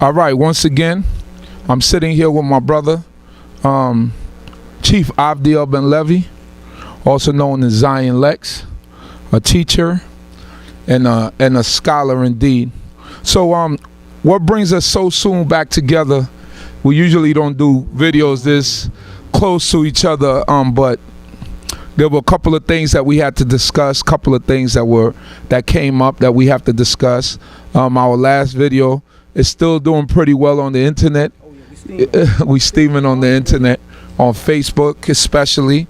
All right, once again, I'm sitting here with my brother, Chief Avdiel Ben Levi, also known as Zion Lexx, a teacher and a scholar indeed. So what brings us so soon back together? We usually don't do videos this close to each other, but there were a couple of things that we had to discuss, couple of things that came up that we have to discuss. Our last video is still doing pretty well on the internet. We steaming on the internet, on Facebook especially.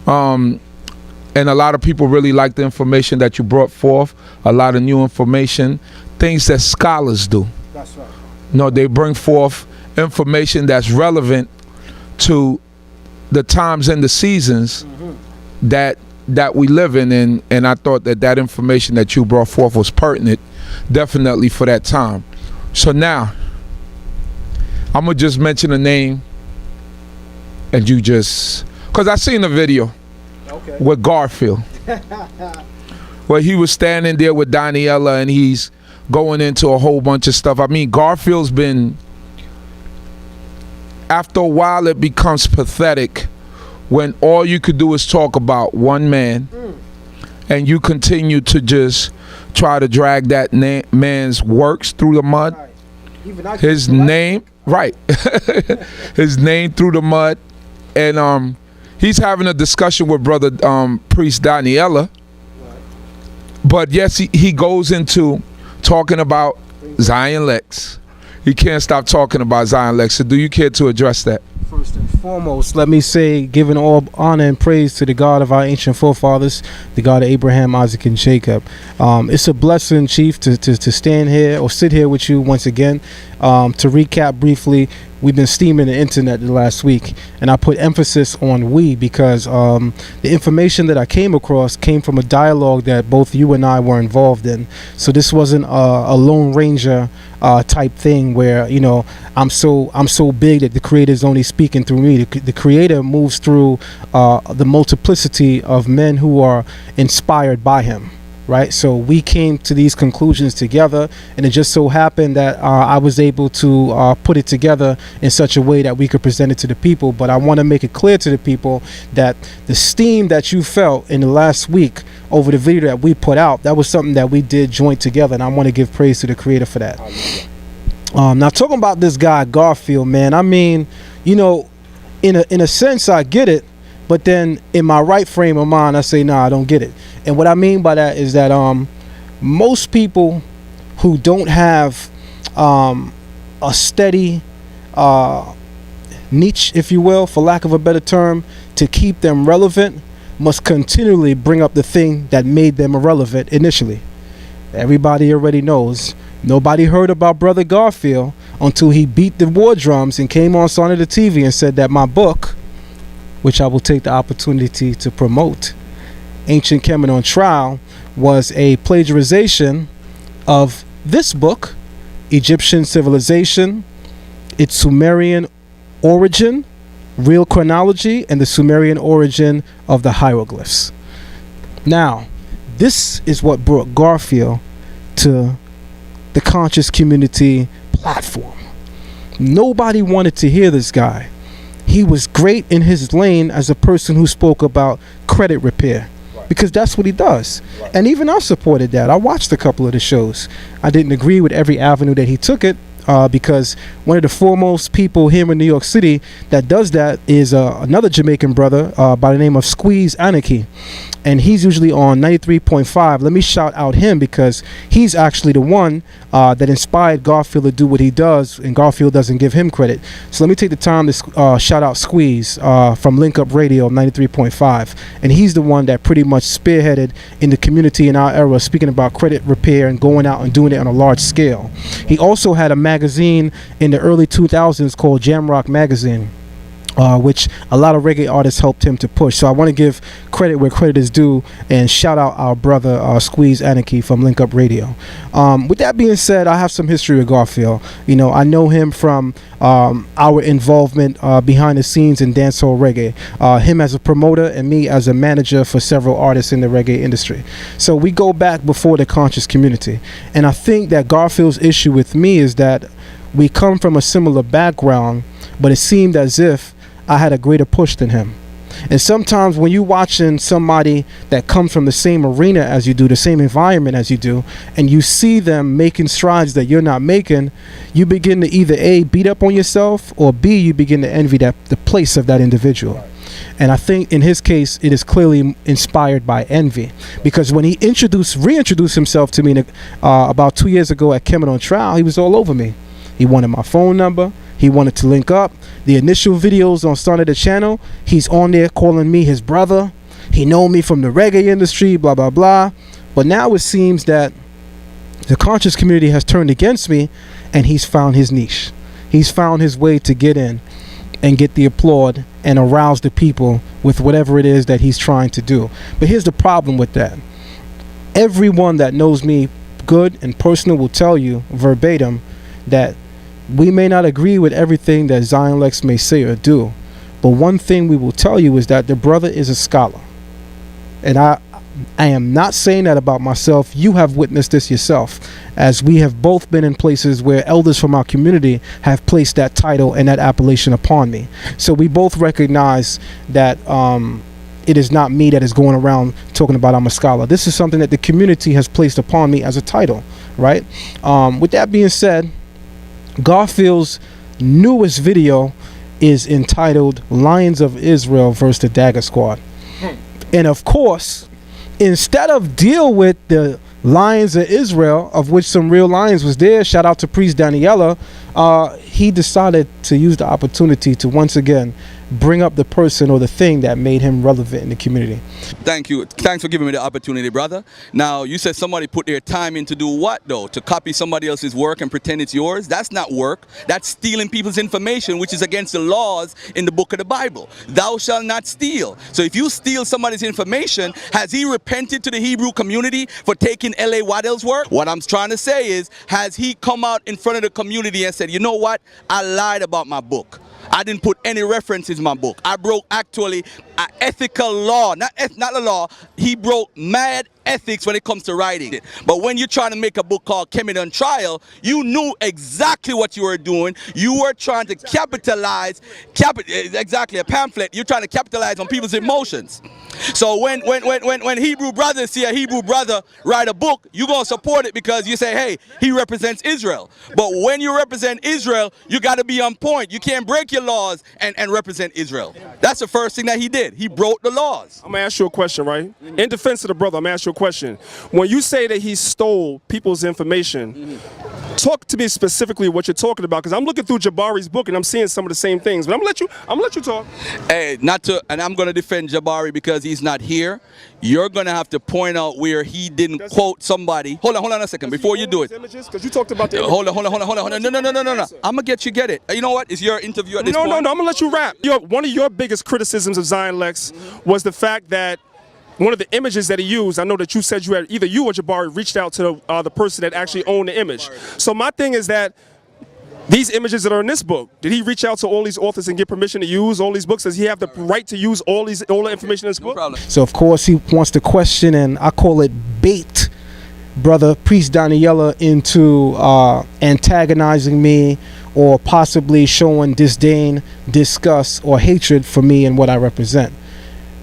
And a lot of people really like the information that you brought forth, a lot of new information, things that scholars do. That's right. No, they bring forth information that's relevant to the times and the seasons that we live in, and I thought that information that you brought forth was pertinent, definitely for that time. So now, I'm gonna just mention a name, and you just, cause I seen a video with Garfield, where he was standing there with Daniela, and he's going into a whole bunch of stuff. I mean, Garfield's been, after a while, it becomes pathetic when all you could do is talk about one man, and you continue to just try to drag that man's works through the mud. His name, right. His name through the mud. And he's having a discussion with brother priest Daniela. But yes, he goes into talking about Zion Lexx. He can't stop talking about Zion Lexx. So do you care to address that? First and foremost, let me say, giving all honor and praise to the God of our ancient forefathers, the God of Abraham, Isaac, and Jacob. It's a blessing, Chief, to stand here or sit here with you once again. To recap briefly, we've been steaming the internet the last week, and I put emphasis on we because the information that I came across came from a dialogue that both you and I were involved in. So this wasn't a Lone Ranger type thing where, you know, I'm so big that the Creator is only speaking through me. The Creator moves through the multiplicity of men who are inspired by Him. Right, so we came to these conclusions together, and it just so happened that I was able to put it together in such a way that we could present it to the people. But I want to make it clear to the people that the steam that you felt in the last week over the video that we put out, that was something that we did joint together, and I want to give praise to the Creator for that. Now, talking about this guy Garfield, man, I mean, you know, in a sense, I get it. But then in my right frame of mind, I say, nah, I don't get it. And what I mean by that is that most people who don't have a steady niche, if you will, for lack of a better term, to keep them relevant, must continually bring up the thing that made them irrelevant initially. Everybody already knows. Nobody heard about Brother Garfield until he beat the war drums and came on Son of the TV and said that my book, which I will take the opportunity to promote, Ancient Kemet on Trial, was a plagiarization of this book, Egyptian Civilization, its Sumerian Origin, Real Chronology, and the Sumerian Origin of the Hieroglyphs. Now, this is what brought Garfield to the conscious community platform. Nobody wanted to hear this guy. He was great in his lane as a person who spoke about credit repair, because that's what he does. And even I supported that. I watched a couple of the shows. I didn't agree with every avenue that he took it, because one of the foremost people here in New York City that does that is another Jamaican brother by the name of Squeeze Anarchy. And he's usually on 93.5. Let me shout out him because he's actually the one that inspired Garfield to do what he does, and Garfield doesn't give him credit. So let me take the time to shout out Squeeze from Link Up Radio 93.5. And he's the one that pretty much spearheaded in the community in our era, speaking about credit repair and going out and doing it on a large scale. He also had a magazine in the early 2000s called Jamrock Magazine, which a lot of reggae artists helped him to push. So I want to give credit where credit is due and shout out our brother Squeeze Anarchy from Link Up Radio. With that being said, I have some history with Garfield. You know, I know him from our involvement behind the scenes in dancehall reggae, him as a promoter and me as a manager for several artists in the reggae industry. So we go back before the conscious community, and I think that Garfield's issue with me is that We come from a similar background, but it seemed as if I had a greater push than him. And sometimes when you're watching somebody that comes from the same arena as you do, the same environment as you do, and you see them making strides that you're not making, you begin to either A, beat up on yourself, or B, you begin to envy the place of that individual. And I think in his case, it is clearly inspired by envy, because when he reintroduced himself to me about 2 years ago at KEMET on trial, he was all over me. He wanted my phone number. He wanted to link up. The initial videos on starting the channel, he's on there calling me his brother. He know me from the reggae industry, blah, blah, blah. But now it seems that the conscious community has turned against me, and he's found his niche. He's found his way to get in and get the applaud and arouse the people with whatever it is that he's trying to do. But here's the problem with that. Everyone that knows me good and personal will tell you verbatim that we may not agree with everything that Zion Lexx may say or do, but one thing we will tell you is that the brother is a scholar. And I am not saying that about myself. You have witnessed this yourself, as we have both been in places where elders from our community have placed that title and that appellation upon me. So we both recognize that it is not me that is going around talking about I'm a scholar. This is something that the community has placed upon me as a title, right? With that being said, Garfield's newest video is entitled Lions of Israel versus the Dagger Squad. And of course, instead of deal with the Lions of Israel, of which some real lions was there, shout out to Priest Daniela, he decided to use the opportunity to once again bring up the person or the thing that made him relevant in the community. Thank you. Thanks for giving me the opportunity, brother. Now, you said somebody put their time in to do what, though? To copy somebody else's work and pretend it's yours? That's not work. That's stealing people's information, which is against the laws in the book of the Bible. Thou shalt not steal. So if you steal somebody's information, has he repented to the Hebrew community for taking L.A. Waddell's work? What I'm trying to say is, has he come out in front of the community and said, you know what? I lied about my book. I didn't put any references in my book. I broke actually an ethical law, not the law. He broke mad ethics when it comes to writing it. But when you're trying to make a book called KEMET on Trial, you knew exactly what you were doing. You were trying to capitalize, exactly, a pamphlet. You're trying to capitalize on people's emotions. So when Hebrew brothers see a Hebrew brother write a book, you're going to support it because you say, hey, he represents Israel. But when you represent Israel, you got to be on point. You can't break your laws and represent Israel. That's the first thing that he did. He broke the laws. I'm going to ask you a question, right? In defense of the brother, I'm going to ask you a question. When you say that he stole people's information, talk to me specifically what you're talking about, because I'm looking through Jabari's book and I'm seeing some of the same things. But I'm gonna let you talk. Hey, and I'm gonna defend Jabari because he's not here. You're gonna have to point out where he didn't quote somebody. Hold on a second before you do it. Because you talked about the hold on. No. I'm gonna get you it. You know what? It's your interview at this point. No. I'm gonna let you rap. One of your biggest criticisms of Zion Lexx was the fact that one of the images that he used, I know that you said you had, either you or Jabari reached out to the person that actually owned the image. So my thing is that these images that are in this book, did he reach out to all these authors and get permission to use all these books? Does he have the right to use all the information in this book? Problem. So of course he wants to question, and I call it bait, brother Priest Daniela, into antagonizing me or possibly showing disdain, disgust, or hatred for me and what I represent.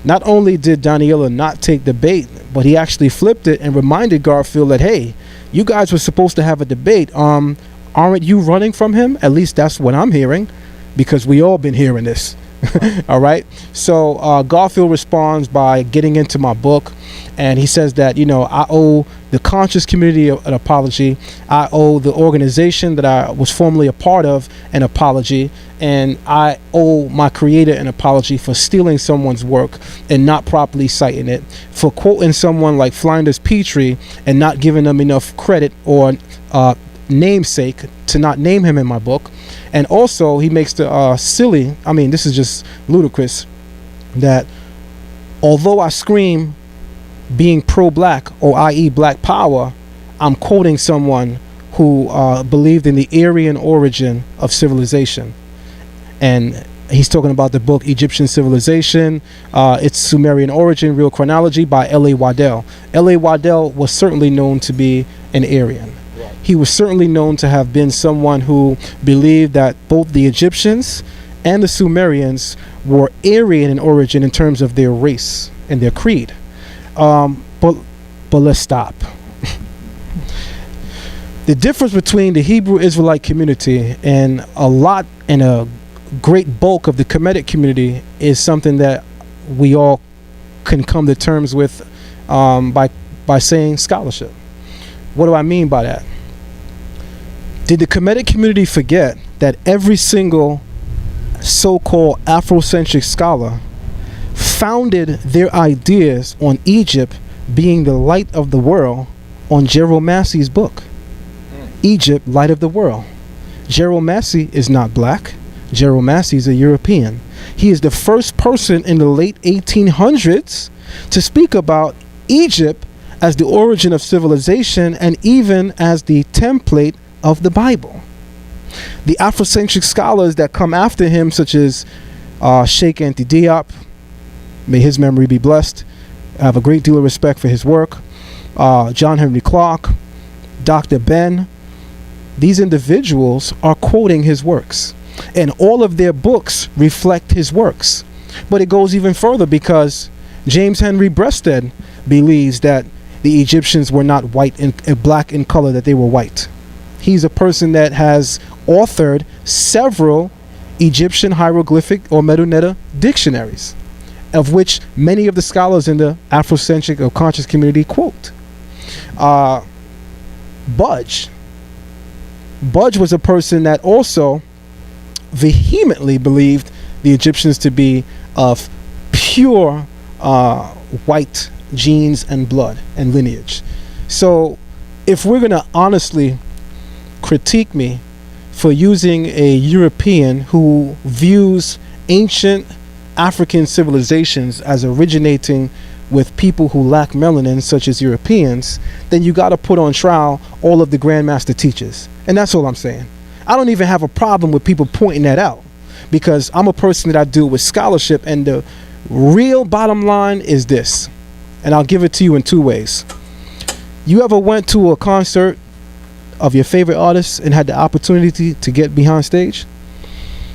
Not only did Daniela not take the bait, but he actually flipped it and reminded Garfield that, hey, you guys were supposed to have a debate. Aren't you running from him? At least that's what I'm hearing, because we all been hearing this. All right. So Garfield responds by getting into my book, and he says that, you know, I owe the conscious community an apology. I owe the organization that I was formerly a part of an apology, and I owe my creator an apology for stealing someone's work and not properly citing it, for quoting someone like Flinders Petrie and not giving them enough credit or namesake to not name him in my book. And also he makes the silly, I mean, this is just ludicrous, that although I scream being pro-black, or i.e. black power, I'm quoting someone who believed in the Aryan origin of civilization. And he's talking about the book Egyptian Civilization, its Sumerian origin, real chronology, by L.A. Waddell. L.A. Waddell was certainly known to be an Aryan. He was certainly known to have been someone who believed that both the Egyptians and the Sumerians were Aryan in origin in terms of their race and their creed. But let's stop. The difference between the Hebrew Israelite community and a great bulk of the Kemetic community is something that we all can come to terms with by saying scholarship. What do I mean by that? Did the Kemetic community forget that every single so-called Afrocentric scholar founded their ideas on Egypt being the light of the world on Gerald Massey's book, Egypt, Light of the World? Gerald Massey is not black. Gerald Massey is a European. He is the first person in the late 1800s to speak about Egypt as the origin of civilization and even as the template of the Bible. The Afrocentric scholars that come after him, such as Sheikh Anta Diop, may his memory be blessed, I have a great deal of respect for his work, John Henry Clark, Dr. Ben, these individuals are quoting his works, and all of their books reflect his works. But it goes even further, because James Henry Breasted believes that the Egyptians were not white and black in color, that they were white. He's a person that has authored several Egyptian hieroglyphic or Medu-Neter dictionaries, of which many of the scholars in the Afrocentric or conscious community quote. Budge was a person that also vehemently believed the Egyptians to be of pure white genes and blood and lineage. So if we're going to honestly critique me for using a European who views ancient African civilizations as originating with people who lack melanin, such as Europeans, then you got to put on trial all of the Grandmaster teachers. And that's all I'm saying. I don't even have a problem with people pointing that out, because I'm a person that I deal with scholarship, and the real bottom line is this, and I'll give it to you in two ways. You ever went to a concert of your favorite artist and had the opportunity to get behind stage?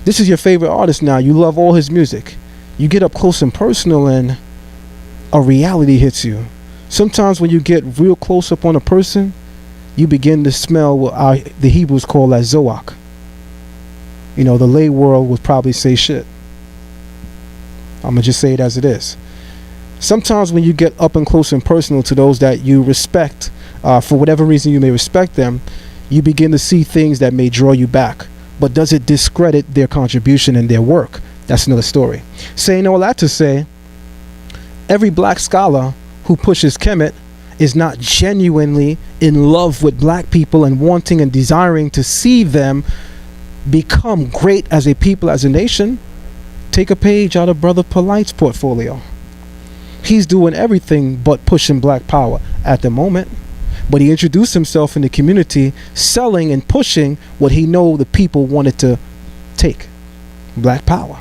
This is your favorite artist now. You love all his music. You get up close and personal and a reality hits you. Sometimes when you get real close up on a person, you begin to smell what the Hebrews call as zoak. You know, the lay world would probably say shit. I'm going to just say it as it is. Sometimes when you get up and close and personal to those that you respect, for whatever reason you may respect them, you begin to see things that may draw you back. But does it discredit their contribution and their work? That's another story. Saying all that to say, every black scholar who pushes Kemet is not genuinely in love with black people and wanting and desiring to see them become great as a people, as a nation. Take a page out of Brother Polite's portfolio. He's doing everything but pushing black power at the moment. But he introduced himself in the community selling and pushing what he know the people wanted to take, black power.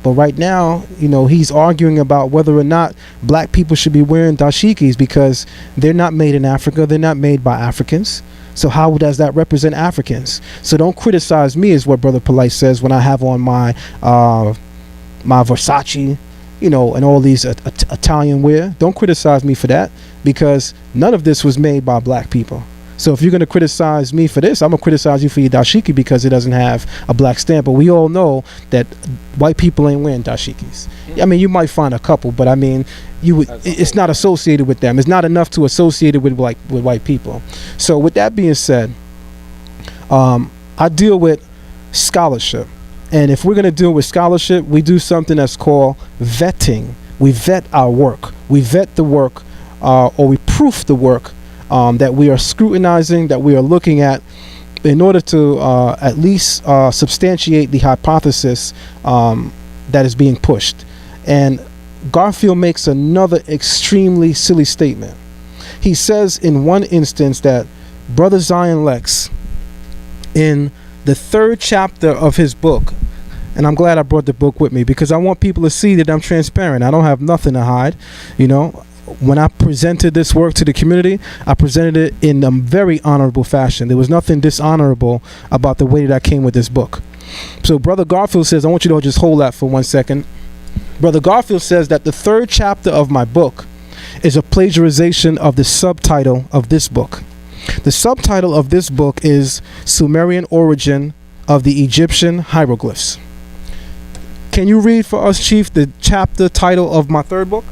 But right now, you know, he's arguing about whether or not black people should be wearing dashikis, because they're not made in Africa. They're not made by Africans. So how does that represent Africans? So don't criticize me, is what Brother Polite says, when I have on my my Versace, you know, and all these Italian wear. Don't criticize me for that, because none of this was made by black people. So if you're going to criticize me for this, I'm going to criticize you for your dashiki because it doesn't have a black stamp. But we all know that white people ain't wearing dashikis. I mean, you might find a couple, but I mean, it's not associated with them. It's not enough to associate it with white people. So with that being said, I deal with scholarship. And if we're going to deal with scholarship, we do something that's called vetting. We vet our work. We vet the work, or we proof the work that we are scrutinizing, that we are looking at, in order to at least substantiate the hypothesis that is being pushed. And Garfield makes another extremely silly statement. He says in one instance that Brother Zion Lexx, in the 3rd chapter of his book, and I'm glad I brought the book with me because I want people to see that I'm transparent. I don't have nothing to hide. You know, when I presented this work to the community, I presented it in a very honorable fashion. There was nothing dishonorable about the way that I came with this book. So Brother Garfield says, I want you to just hold that for 1 second. Brother Garfield says that the 3rd chapter of my book is a plagiarization of the subtitle of this book. The subtitle of this book is Sumerian Origin of the Egyptian Hieroglyphs. Can you read for us, Chief, the chapter title of my 3rd book?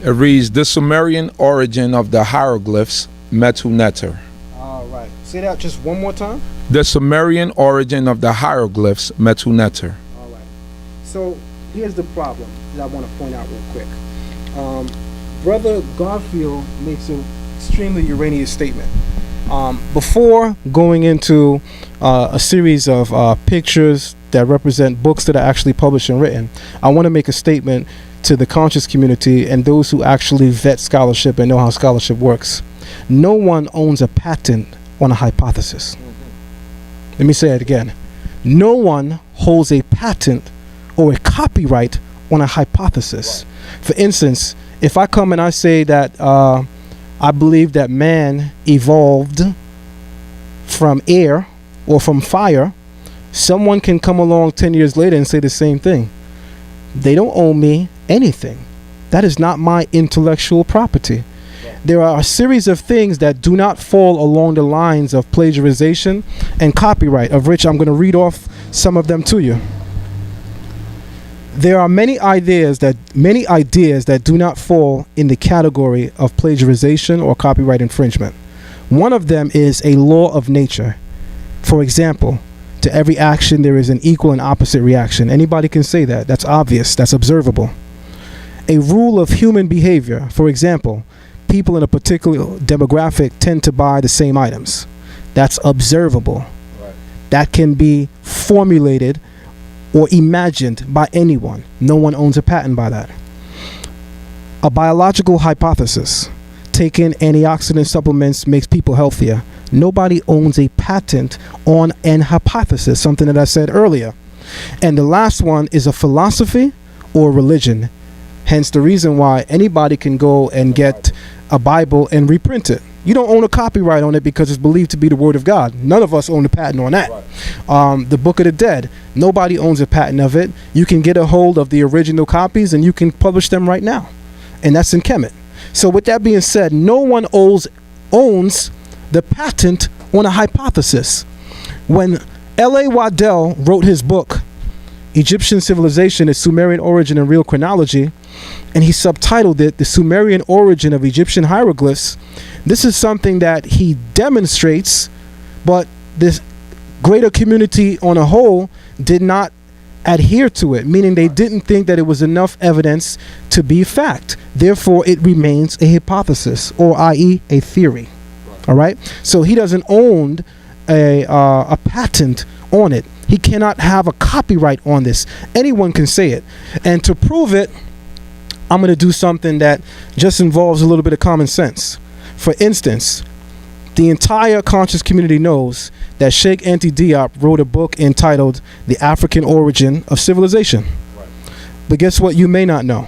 It reads, The Sumerian Origin of the Hieroglyphs, Metu Neter. All right. Say that just one more time. The Sumerian Origin of the Hieroglyphs, Metu Neter. All right. So here's the problem that I want to point out real quick. Brother Garfield makes an extremely erroneous statement. Before going into a series of pictures that represent books that are actually published and written, I want to make a statement to the conscious community and those who actually vet scholarship and know how scholarship works. No one owns a patent on a hypothesis. Let me say it again. No one holds a patent or a copyright on a hypothesis. For instance, if I come and I say that I believe that man evolved from air or from fire, someone can come along 10 years later and say the same thing. They don't owe me anything. That is not my intellectual property. There are a series of things that do not fall along the lines of plagiarization and copyright, of which I'm going to read off some of them to you. There are many ideas that do not fall in the category of plagiarization or copyright infringement. One of them is a law of nature. For example, to every action there is an equal and opposite reaction. Anybody can say that. That's obvious. That's observable. A rule of human behavior. For example, people in a particular demographic tend to buy the same items. That's observable. Right. That can be formulated or imagined by anyone. No one owns a patent by that. A biological hypothesis. Taking antioxidant supplements makes people healthier. Nobody owns a patent on an hypothesis, something that I said earlier. And the last one is a philosophy or religion. Hence the reason why anybody can go and get a Bible and reprint it. You don't own a copyright on it because it's believed to be the word of God. None of us own a patent on that. Right. The Book of the Dead, nobody owns a patent of it. You can get a hold of the original copies and you can publish them right now. And that's in KEMET. So with that being said, no one owns the patent on a hypothesis. When L.A. Waddell wrote his book, Egyptian Civilization, Its Sumerian Origin and Real Chronology, and he subtitled it The Sumerian Origin of Egyptian Hieroglyphs, this is something that he demonstrates, but this greater community on a whole did not adhere to it, meaning they didn't think that it was enough evidence to be fact. Therefore, it remains a hypothesis, or i.e. a theory. All right? So he doesn't own a patent on it. He cannot have a copyright on this. Anyone can say it. And to prove it, I'm going to do something that just involves a little bit of common sense. For instance, the entire conscious community knows that Sheikh Anta Diop wrote a book entitled The African Origin of Civilization. Right. But guess what you may not know?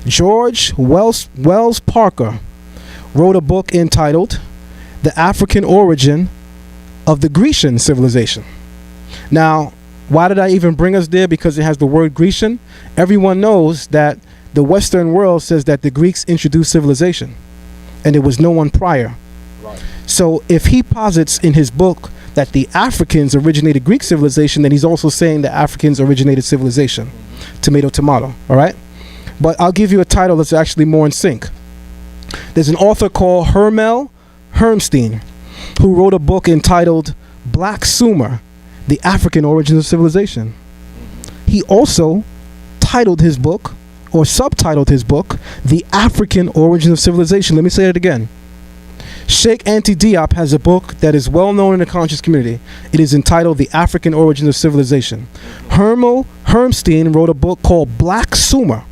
George Wells Parker wrote a book entitled The African Origin of the Grecian Civilization. Now, why did I even bring us there? Because it has the word Grecian. Everyone knows that the Western world says that the Greeks introduced civilization, and there was no one prior. Right. So if he posits in his book that the Africans originated Greek civilization, then he's also saying the Africans originated civilization. Mm-hmm. Tomato, tomato. All right? But I'll give you a title that's actually more in sync. There's an author called Hermel Hermstein who wrote a book entitled Black Sumer, The African Origins of Civilization. He also titled his book, or subtitled his book, The African Origins of Civilization. Let me say it again. Sheikh Anta Diop has a book that is well known in the conscious community. It is entitled The African Origins of Civilization. Hermel Hermstein wrote a book called Black Sumer,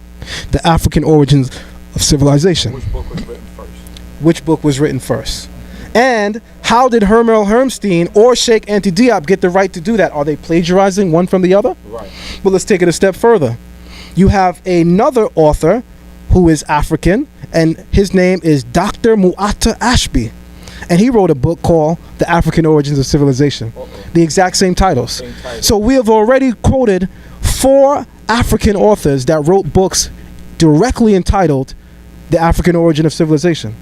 The African Origins of Civilization. Which book was written first? Which book was written first? And how did Hermel Hermstein or Sheikh Anta Diop get the right to do that? Are they plagiarizing one from the other? Right. Well, let's take it a step further. You have another author who is African, and his name is Dr. Muata Ashby. And he wrote a book called The African Origins of Civilization. The exact same titles. So we have already quoted 4 African authors that wrote books directly entitled The African Origin of Civilization.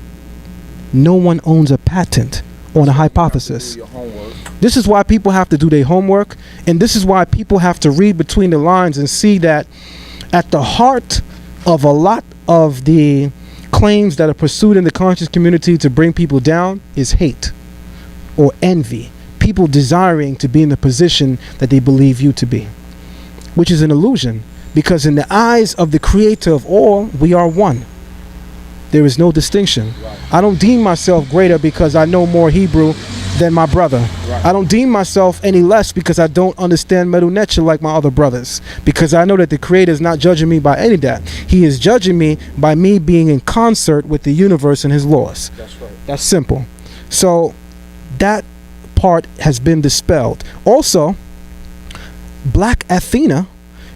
No one owns a patent on a hypothesis. This is why people have to do their homework, and this is why people have to read between the lines and see that at the heart of a lot of the claims that are pursued in the conscious community to bring people down is hate or envy. People desiring to be in the position that they believe you to be, which is an illusion, because in the eyes of the creator of all, we are one. There is no distinction. I don't deem myself greater because I know more Hebrew than my brother. I don't deem myself any less because I don't understand Medu Necha like my other brothers, because I know that the creator is not judging me by any of that. He is judging me by me being in concert with the universe and his laws. That's right. That's simple. So that part has been dispelled. Also, Black Athena,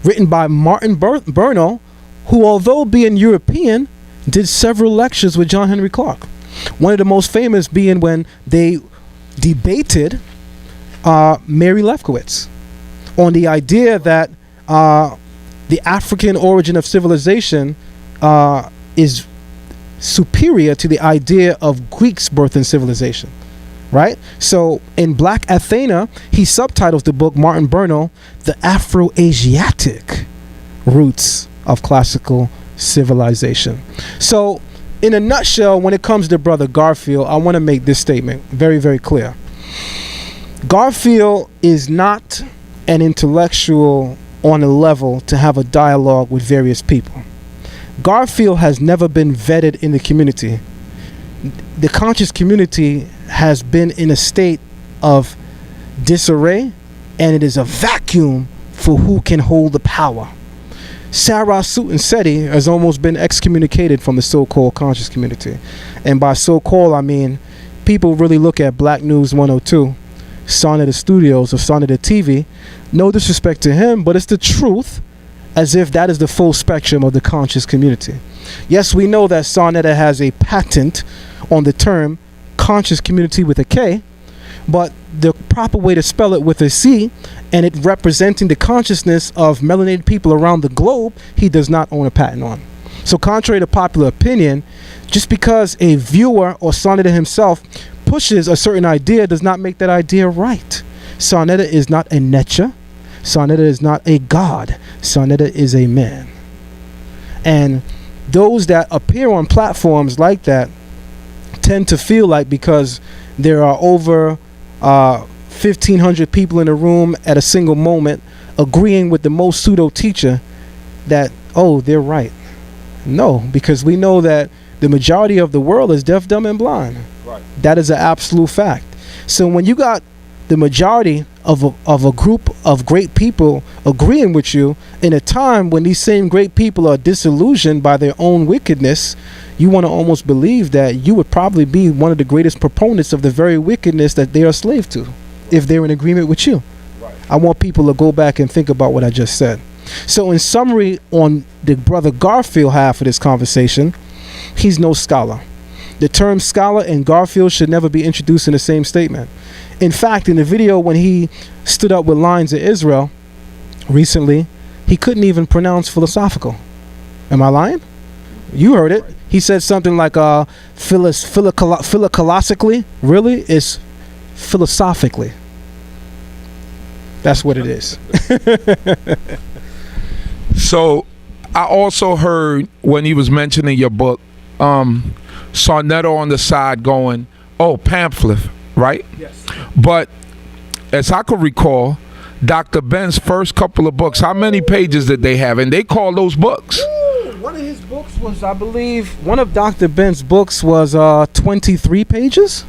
written by Martin Bernal, who, although being European, did several lectures with John Henry Clark. One of the most famous being when they debated Mary Lefkowitz on the idea that the African origin of civilization is superior to the idea of Greek's birth in civilization. Right? So in Black Athena, he subtitles the book, Martin Bernal, The Afro-Asiatic Roots of Classical Civilization. So in a nutshell, when it comes to Brother Garfield, I want to make this statement very, very clear. Garfield is not an intellectual on a level to have a dialogue with various people. Garfield has never been vetted in the community. The conscious community has been in a state of disarray, and it is a vacuum for who can hold the power. Sarah Sutin Seti has almost been excommunicated from the so-called conscious community. And by so-called, I mean people really look at Black News 102, Sonata Studios, or Sonata TV. No disrespect to him, but it's the truth, as if that is the full spectrum of the conscious community. Yes, we know that Sonata has a patent on the term conscious community with a K, but the proper way to spell it with a C, and it representing the consciousness of melanated people around the globe, he does not own a patent on. So contrary to popular opinion, just because a viewer or Sonata himself pushes a certain idea does not make that idea right. Sonata is not a Necha. Sonata is not a god. Sonata is a man. And those that appear on platforms like that tend to feel like, because there are over 1,500 people in a room at a single moment agreeing with the most pseudo teacher, that, oh, they're right. No, because we know that the majority of the world is deaf, dumb, and blind. Right. That is an absolute fact. So when you got the majority of a group of great people agreeing with you in a time when these same great people are disillusioned by their own wickedness, you want to almost believe that you would probably be one of the greatest proponents of the very wickedness that they are slave to, if they're in agreement with you. Right. I want people to go back and think about what I just said. So in summary, on the Brother Garfield half of this conversation, he's no scholar. The term scholar and Garfield should never be introduced in the same statement. In fact, in the video when he stood up with Lines of Israel recently, he couldn't even pronounce philosophical. Am I lying? You heard it. He said something like philocolosically. Really? It's philosophically. That's what it is. So I also heard when he was mentioning your book, Sonetto on the side going, oh, pamphlet, right? Yes. But as I could recall, Dr. Ben's first couple of books, how many pages did they have? And they call those books. One of his books was, I believe, one of Dr. Ben's books was 23 pages.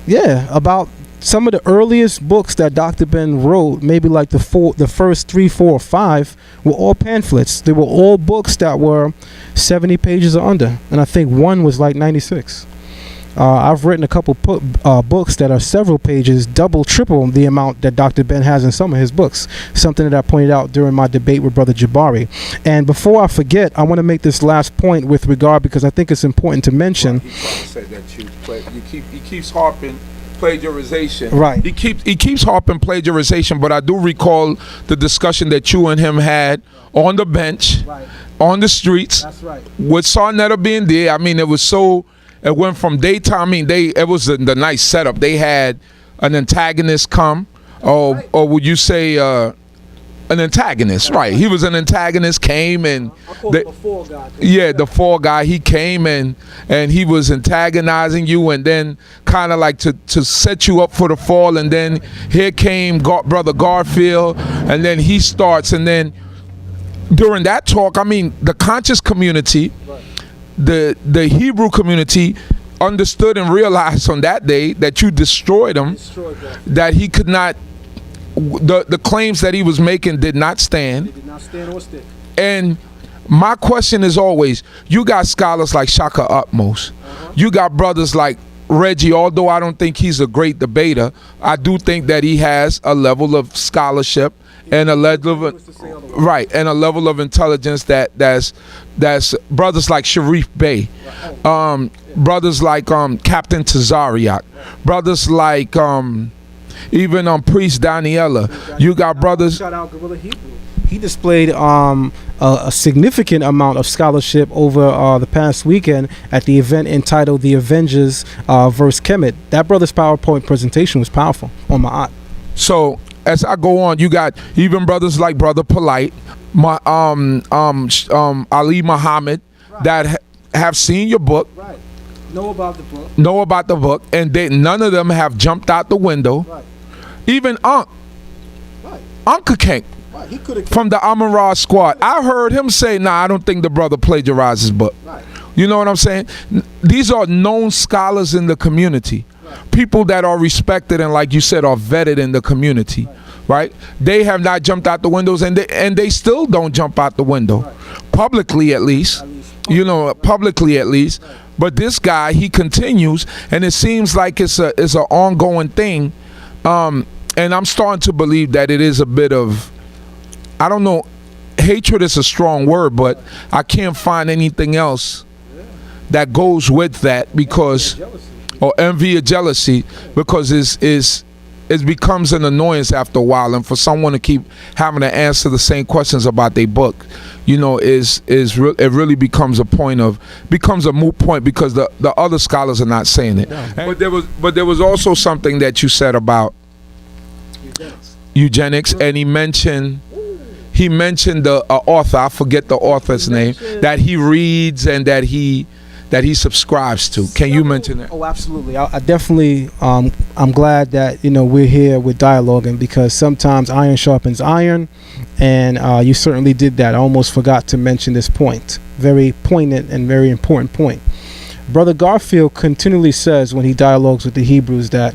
Yeah, about some of the earliest books that Dr. Ben wrote, maybe like the first 3, 4, or 5, were all pamphlets. They were all books that were 70 pages or under. And I think one was like 96. I've written a couple books that are several pages, double, triple the amount that Dr. Ben has in some of his books. Something that I pointed out during my debate with Brother Jabari. And before I forget, I want to make this last point with regard, because I think it's important to mention. He said that he keeps harping plagiarization. Right. He keeps harping plagiarization, but I do recall the discussion that you and him had on the bench, Right. on the streets. That's right. With Sarnetta being there. I mean, it was so. It went from daytime. I mean, it was the nice setup. They had an antagonist come, or would you say an antagonist? Right. He was an antagonist. Came and the fall guy. yeah, the fall guy. He came and he was antagonizing you, and then kind of like to set you up for the fall. And then here came Brother Garfield, and then he starts, and then during that talk, I mean, the conscious community. The Hebrew community understood and realized on that day that you destroyed him, that he could not, the claims that he was making did not stand. They did not stand or stick. And my question is always, you got scholars like Shaka Utmost, you got brothers like Reggie, although I don't think he's a great debater, I do think that he has a level of scholarship and a level of, right, and a level of intelligence that's brothers like Sharif Bey, brothers like Captain Tazariak, brothers like even Priest Daniela. You got brothers. Shout out Gorilla Hebrew. He displayed a significant amount of scholarship over the past weekend at the event entitled "The Avengers vs. KEMET." That brother's PowerPoint presentation was powerful on my eye. So as I go on, you got even brothers like Brother Polite, Ali Muhammad, that have seen your book, Right. Know about the book. And none of them have jumped out the window. Right. Even Right. Uncle King Right. He could have. from the Amarah squad, I heard him say, "Nah, I don't think the brother plagiarized his book." Right. You know what I'm saying? These are known scholars in the community. People that are respected and, like you said, are vetted in the community, right? They have not jumped out the windows, and they still don't jump out the window, publicly at least. You know, publicly at least. But this guy, he continues, and it seems like it's an ongoing thing. And I'm starting to believe that it is a bit of, I don't know, hatred is a strong word, but I can't find anything else that goes with that, because, or envy or jealousy, because it becomes an annoyance after a while, and for someone to keep having to answer the same questions about their book, you know, it really becomes a moot point, because the other scholars are not saying it. But there was also something that you said about eugenics, and he mentioned the author, I forget the author's name, that he reads and that he subscribes to. Can you mention that? Oh, absolutely. I definitely, I'm glad that, you know, we're here with dialoguing, because sometimes iron sharpens iron, and you certainly did that. I almost forgot to mention this point. Very poignant and very important point. Brother Garfield continually says when he dialogues with the Hebrews that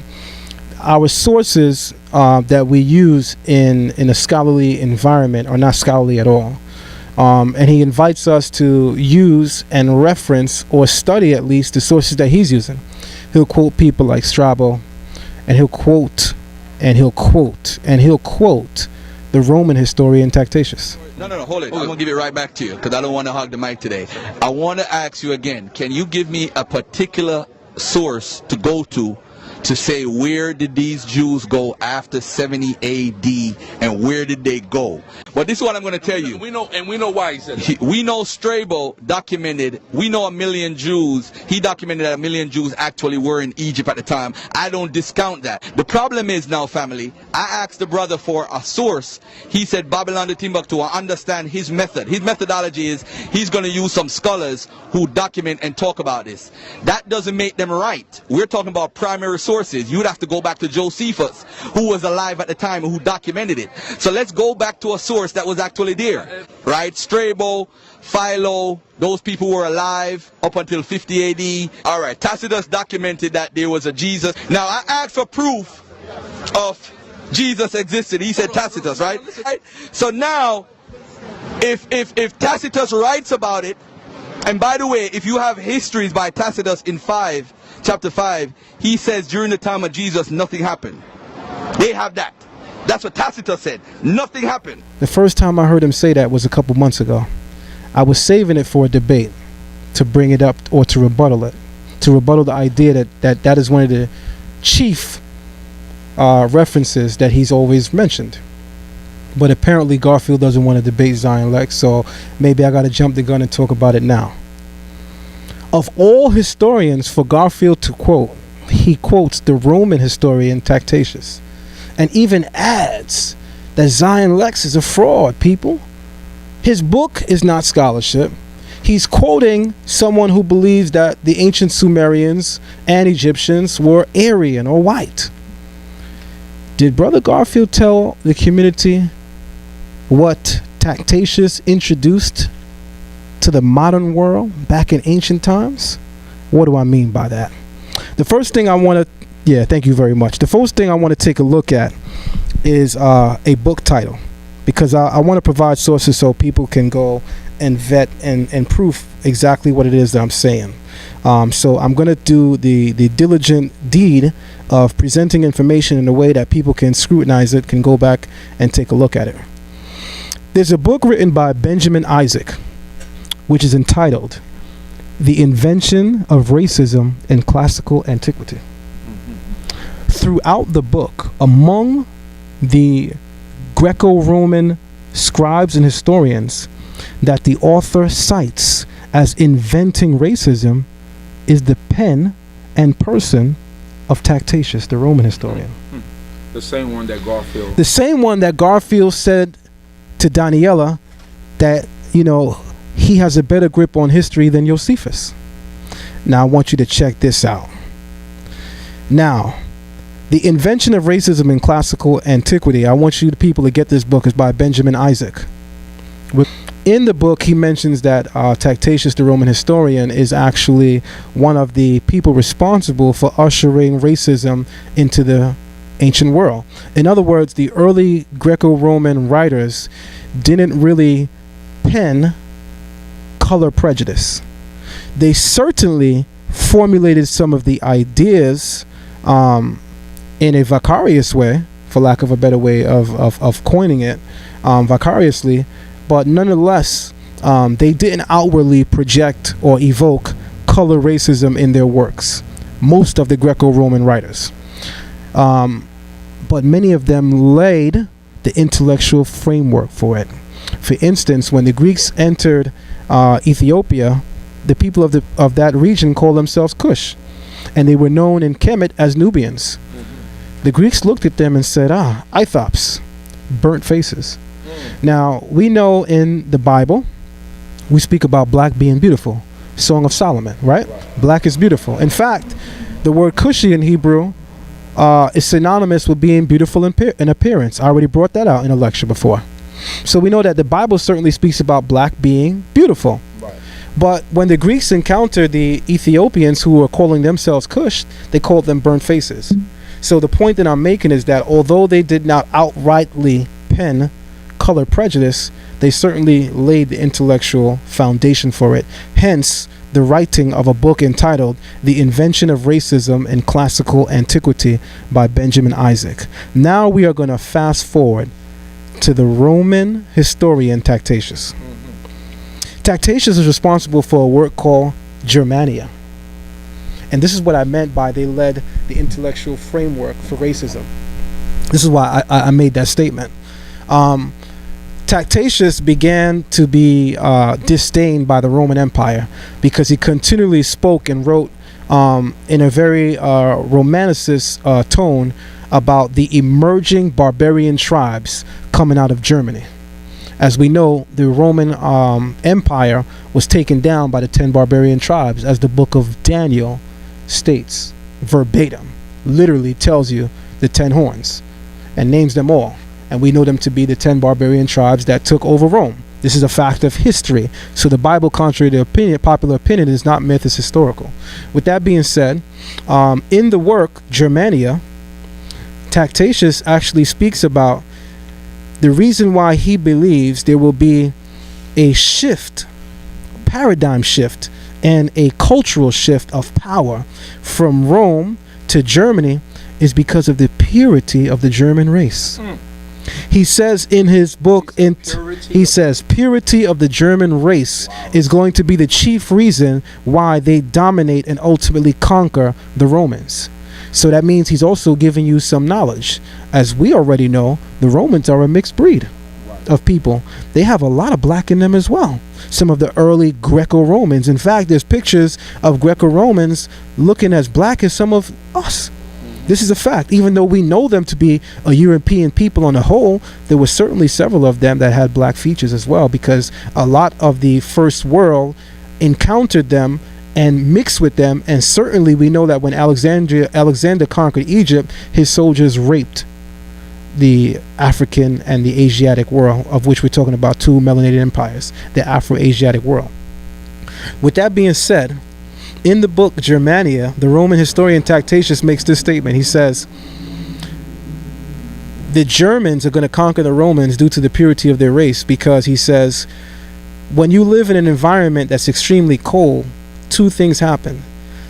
our sources that we use in a scholarly environment are not scholarly at all. And he invites us to use and reference, or study at least, the sources that he's using. He'll quote people like Strabo, and he'll quote the Roman historian Tacitus. No, hold it. I'm going to give it right back to you, because I don't want to hog the mic today. I want to ask you again, can you give me a particular source to go to say, where did these Jews go after 70 AD, and where did they go? But this is what I'm going to tell you. We know why he said that. We know Strabo documented, we know 1 million Jews. He documented that 1 million Jews actually were in Egypt at the time. I don't discount that. The problem is now, family, I asked the brother for a source. He said Babylon to Timbuktu. I understand his method. His methodology is he's going to use some scholars who document and talk about this. That doesn't make them right. We're talking about primary sources. You'd have to go back to Josephus, who was alive at the time and who documented it. So let's go back to a source that was actually there, right? Strabo, Philo, those people were alive up until 50 AD. All right, Tacitus documented that there was a Jesus. Now, I asked for proof of Jesus existed. He said Tacitus, right? So now, if Tacitus writes about it, and by the way, if you have histories by Tacitus in 5, chapter 5, he says during the time of Jesus, nothing happened. They have that. That's what Tacitus said. Nothing happened. The first time I heard him say that was a couple months ago. I was saving it for a debate to bring it up or to rebuttal it. To rebuttal the idea that is one of the chief references that he's always mentioned. But apparently Garfield doesn't want to debate Zion Lexx, so maybe I got to jump the gun and talk about it now. Of all historians for Garfield to quote, he quotes the Roman historian Tacitus, and even adds that Zion Lexx is a fraud, people. His book is not scholarship. He's quoting someone who believes that the ancient Sumerians and Egyptians were Aryan or white. Did Brother Garfield tell the community what Tacitus introduced to the modern world back in ancient times? What do I mean by that? The first thing I want to, yeah, thank you very much. The first thing I want to take a look at is a book title, because I want to provide sources so people can go and vet and proof exactly what it is that I'm saying. So I'm going to do the diligent deed of presenting information in a way that people can scrutinize it, can go back and take a look at it. There's a book written by Benjamin Isaac, which is entitled The Invention of Racism in Classical Antiquity. Throughout the book, among the Greco-Roman scribes and historians that the author cites as inventing racism is the pen and person of Tacitus, the Roman historian. The same one that Garfield. The same one that Garfield said to Daniela that, you know, he has a better grip on history than Josephus. Now I want you to check this out. Now, The Invention of Racism in Classical Antiquity, I want you people to get this book. It's by Benjamin Isaac. In the book, he mentions that Tacitus, the Roman historian, is actually one of the people responsible for ushering racism into the ancient world. In other words, the early Greco-Roman writers didn't really pen color prejudice. They certainly formulated some of the ideas in a vicarious way, for lack of a better way of coining it, vicariously, but nonetheless, they didn't outwardly project or evoke color racism in their works. Most of the Greco-Roman writers. But many of them laid the intellectual framework for it. For instance, when the Greeks entered Ethiopia, the people of that region called themselves Cush, and they were known in Kemet as Nubians. The Greeks looked at them and said, Ithops, burnt faces. Now, we know in the Bible, we speak about black being beautiful. Song of Solomon, right? Black is beautiful. In fact, the word Cushi in Hebrew is synonymous with being beautiful in appearance. I already brought that out in a lecture before. So we know that the Bible certainly speaks about black being beautiful. Right. But when the Greeks encountered the Ethiopians who were calling themselves Cush, they called them burnt faces. So the point that I'm making is that although they did not outrightly pen color prejudice, they certainly laid the intellectual foundation for it. Hence, the writing of a book entitled The Invention of Racism in Classical Antiquity by Benjamin Isaac. Now we are going to fast forward to the Roman historian Tacitus. Tacitus is responsible for a work called Germania. And this is what I meant by they led the intellectual framework for racism. This is why I made that statement. Tacitus began to be disdained by the Roman Empire because he continually spoke and wrote in a very romanticist tone about the emerging barbarian tribes coming out of Germany. As we know, the Roman Empire was taken down by the 10 barbarian tribes, as the book of Daniel states verbatim, literally tells you the 10 horns and names them all. And we know them to be the 10 barbarian tribes that took over Rome. This is a fact of history. So the Bible, contrary to popular opinion, is not myth, it's historical. With that being said, in the work Germania, Tacitus actually speaks about the reason why he believes there will be a shift, paradigm shift, and a cultural shift of power from Rome to Germany is because of the purity of the German race. He says in his book, he says purity of the German race is going to be the chief reason why they dominate and ultimately conquer the Romans. So that means he's also giving you some knowledge. As we already know, the Romans are a mixed breed of people. They have a lot of black in them as well. Some of the early Greco-Romans. In fact, there's pictures of Greco-Romans looking as black as some of us. This is a fact. Even though we know them to be a European people on the whole, there were certainly several of them that had black features as well, because a lot of the first world encountered them and mixed with them. And certainly we know that when Alexander conquered Egypt, his soldiers raped the African and the Asiatic world, of which we're talking about two melanated empires, the Afro-Asiatic world. With that being said, in the book Germania, the Roman historian Tacitus makes this statement. He says, the Germans are going to conquer the Romans due to the purity of their race, because he says, when you live in an environment that's extremely cold, two things happen.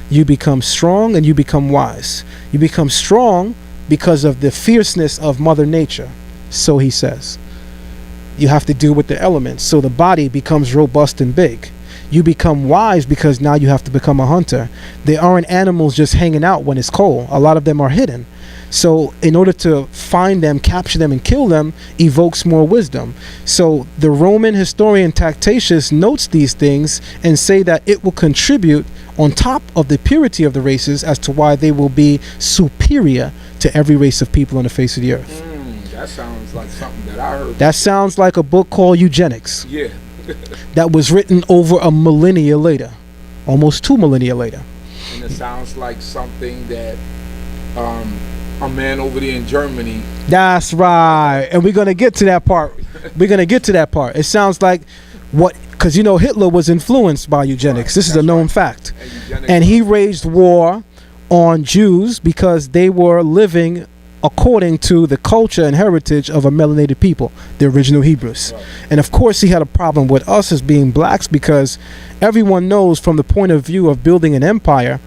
You become strong and you become wise. You become strong because of the fierceness of Mother Nature, so he says. You have to deal with the elements, so the body becomes robust and big. You become wise because now you have to become a hunter. There aren't animals just hanging out when it's cold. A lot of them are hidden. So in order to find them, capture them, and kill them, evokes more wisdom. So the Roman historian Tacitus notes these things and say that it will contribute on top of the purity of the races as to why they will be superior to every race of people on the face of the earth. That sounds like something that I heard. That sounds like a book called Eugenics. Yeah. That was written over a millennia later, almost 2 millennia later. And it sounds like something that a man over there in Germany. That's right. And we're going to get to that part. It sounds like what, because you know Hitler was influenced by eugenics. Right. This is a known fact. And he waged war on Jews because they were living according to the culture and heritage of a melanated people, the original Hebrews. Right. And of course he had a problem with us as being blacks, because everyone knows from the point of view of building an empire,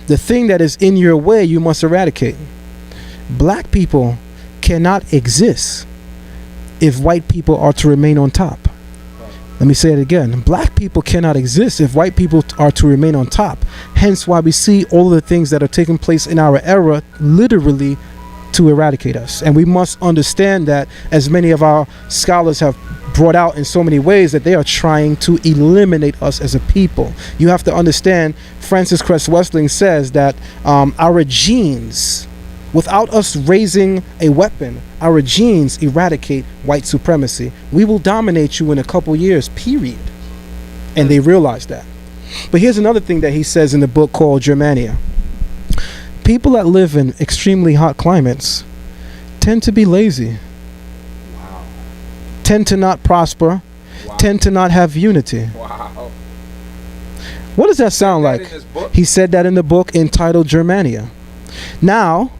the thing that is in your way you must eradicate. Black people cannot exist if white people are to remain on top. Let me say it again. Black people cannot exist if white people are to remain on top. Hence why we see all of the things that are taking place in our era literally to eradicate us. And we must understand that, as many of our scholars have brought out in so many ways, that they are trying to eliminate us as a people. You have to understand, Francis Cress Wessling says that our genes, without us raising a weapon, our genes eradicate white supremacy. We will dominate you in a couple years, period. And they realize that. But here's another thing that he says in the book called Germania. People that live in extremely hot climates tend to be lazy. Wow. Tend to not prosper. Wow. Tend to not have unity. Wow. What does that sound like? He said that in the book entitled Germania. Now,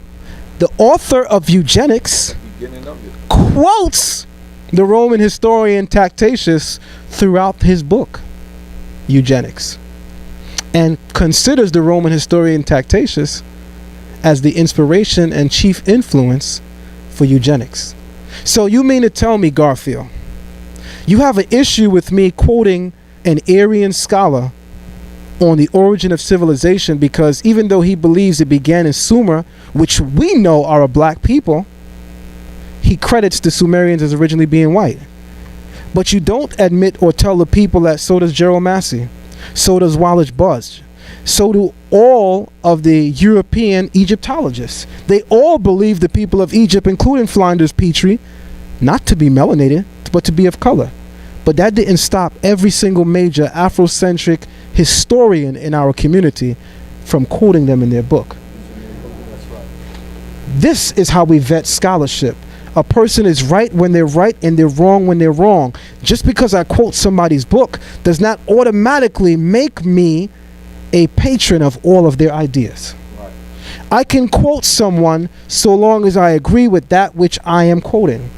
the author of Eugenics quotes the Roman historian Tacitus throughout his book, Eugenics, and considers the Roman historian Tacitus as the inspiration and chief influence for eugenics. So you mean to tell me, Garfield, you have an issue with me quoting an Aryan scholar on the origin of civilization, because even though he believes it began in Sumer, which we know are a black people, he credits the Sumerians as originally being white. But you don't admit or tell the people that so does Gerald Massey, so does Wallace Budge, so do all of the European Egyptologists. They all believe the people of Egypt, including Flinders Petrie, not to be melanated, but to be of color. But that didn't stop every single major Afrocentric historian in our community from quoting them in their book. This is how we vet scholarship. A person is right when they're right and they're wrong when they're wrong. Just because I quote somebody's book does not automatically make me a patron of all of their ideas. Right. I can quote someone so long as I agree with that which I am quoting.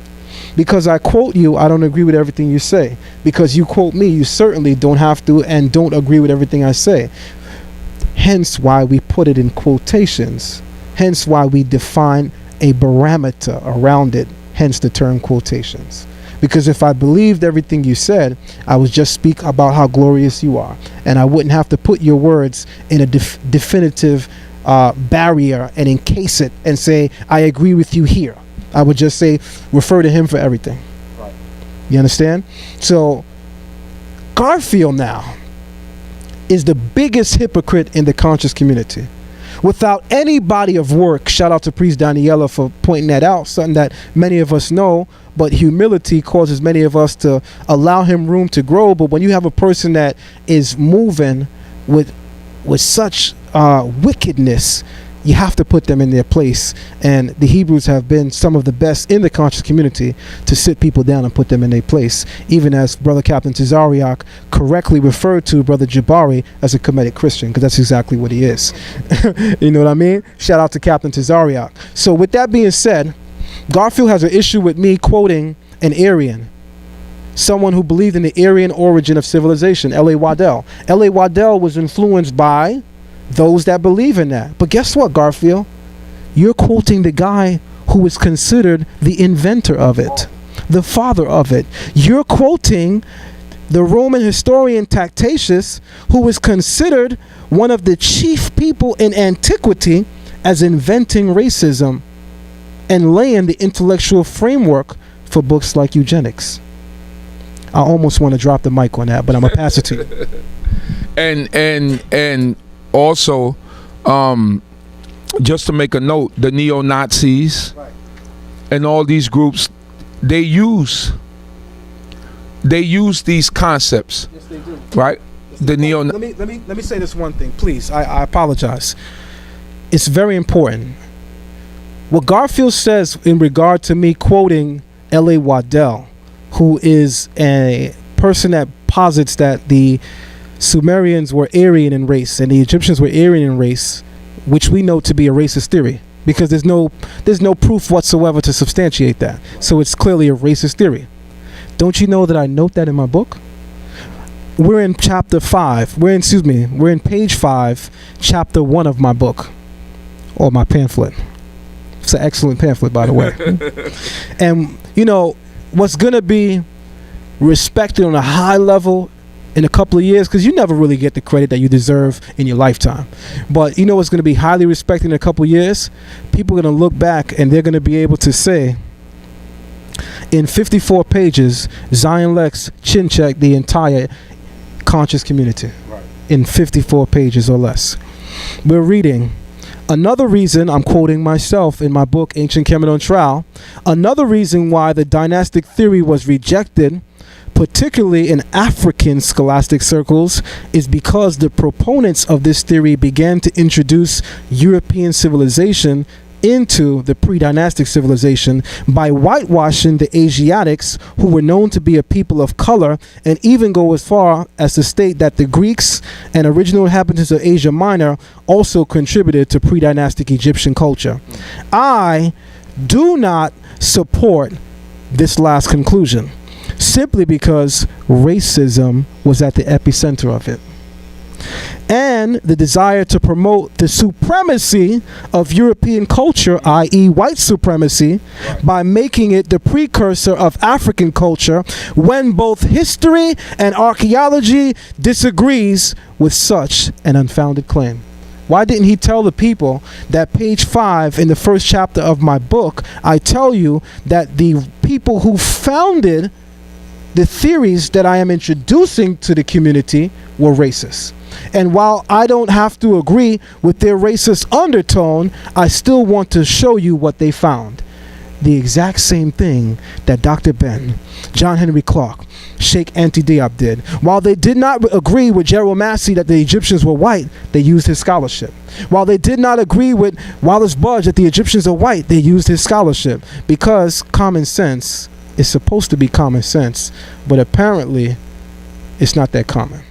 Because I quote you, I don't agree with everything you say. Because you quote me, you certainly don't have to and don't agree with everything I say. Hence why we put it in quotations. Hence why we define a parameter around it. Hence the term quotations. Because if I believed everything you said, I would just speak about how glorious you are. And I wouldn't have to put your words in a definitive barrier and encase it and say, I agree with you here. I would just say, refer to him for everything. Right. You understand? So, Garfield now is the biggest hypocrite in the conscious community. Without any body of work, shout out to Priest Daniela for pointing that out, something that many of us know, but humility causes many of us to allow him room to grow. But when you have a person that is moving with such wickedness, you have to put them in their place. And the Hebrews have been some of the best in the conscious community to sit people down and put them in their place, even as Brother Captain Tazariak correctly referred to Brother Jabari as a Kemetic Christian, because that's exactly what he is. You know what I mean? Shout out to Captain Tazariak. So with that being said, Garfield has an issue with me quoting an Aryan, someone who believed in the Aryan origin of civilization, L.A. Waddell. L.A. Waddell was influenced by those that believe in that. But guess what, Garfield? You're quoting the guy who is considered the inventor of it, the father of it. You're quoting the Roman historian Tacitus, who was considered one of the chief people in antiquity as inventing racism and laying the intellectual framework for books like Eugenics. I almost want to drop the mic on that, but I'm going to pass it to you. And also, just to make a note, the neo-Nazis and all these groups, they use these concepts. Yes, they do. Right? The neo. Let me say this one thing, please. I apologize. It's very important. What Garfield says in regard to me quoting L.A. Waddell, who is a person that posits that the Sumerians were Aryan in race and the Egyptians were Aryan in race, which we know to be a racist theory, because there's no proof whatsoever to substantiate that. So it's clearly a racist theory. Don't you know that I note that in my book? We're in chapter 5. We're in page 5, chapter 1 of my book, or my pamphlet. It's an excellent pamphlet, by the way. And you know what's gonna be respected on a high level in a couple of years, because you never really get the credit that you deserve in your lifetime. But you know what's going to be highly respected in a couple of years? People are going to look back and they're going to be able to say, in 54 pages, Zion Lexx chin-checked the entire conscious community. Right. In 54 pages or less. We're reading, another reason, I'm quoting myself in my book, Ancient Kemet on Trial, another reason why the dynastic theory was rejected, particularly in African scholastic circles, is because the proponents of this theory began to introduce European civilization into the pre-dynastic civilization by whitewashing the Asiatics, who were known to be a people of color, and even go as far as to state that the Greeks and original inhabitants of Asia Minor also contributed to pre-dynastic Egyptian culture. I do not support this last conclusion, simply because racism was at the epicenter of it, and the desire to promote the supremacy of European culture, i.e. white supremacy, by making it the precursor of African culture, when both history and archaeology disagrees with such an unfounded claim. Why didn't he tell the people that page 5 in the first chapter of my book, I tell you that the people who founded the theories that I am introducing to the community were racist. And while I don't have to agree with their racist undertone, I still want to show you what they found. The exact same thing that Dr. Ben, John Henry Clark, Sheikh Anti Diop did. While they did not agree with Gerald Massey that the Egyptians were white, they used his scholarship. While they did not agree with Wallace Budge that the Egyptians are white, they used his scholarship. Because common sense is supposed to be common sense, but apparently it's not that common.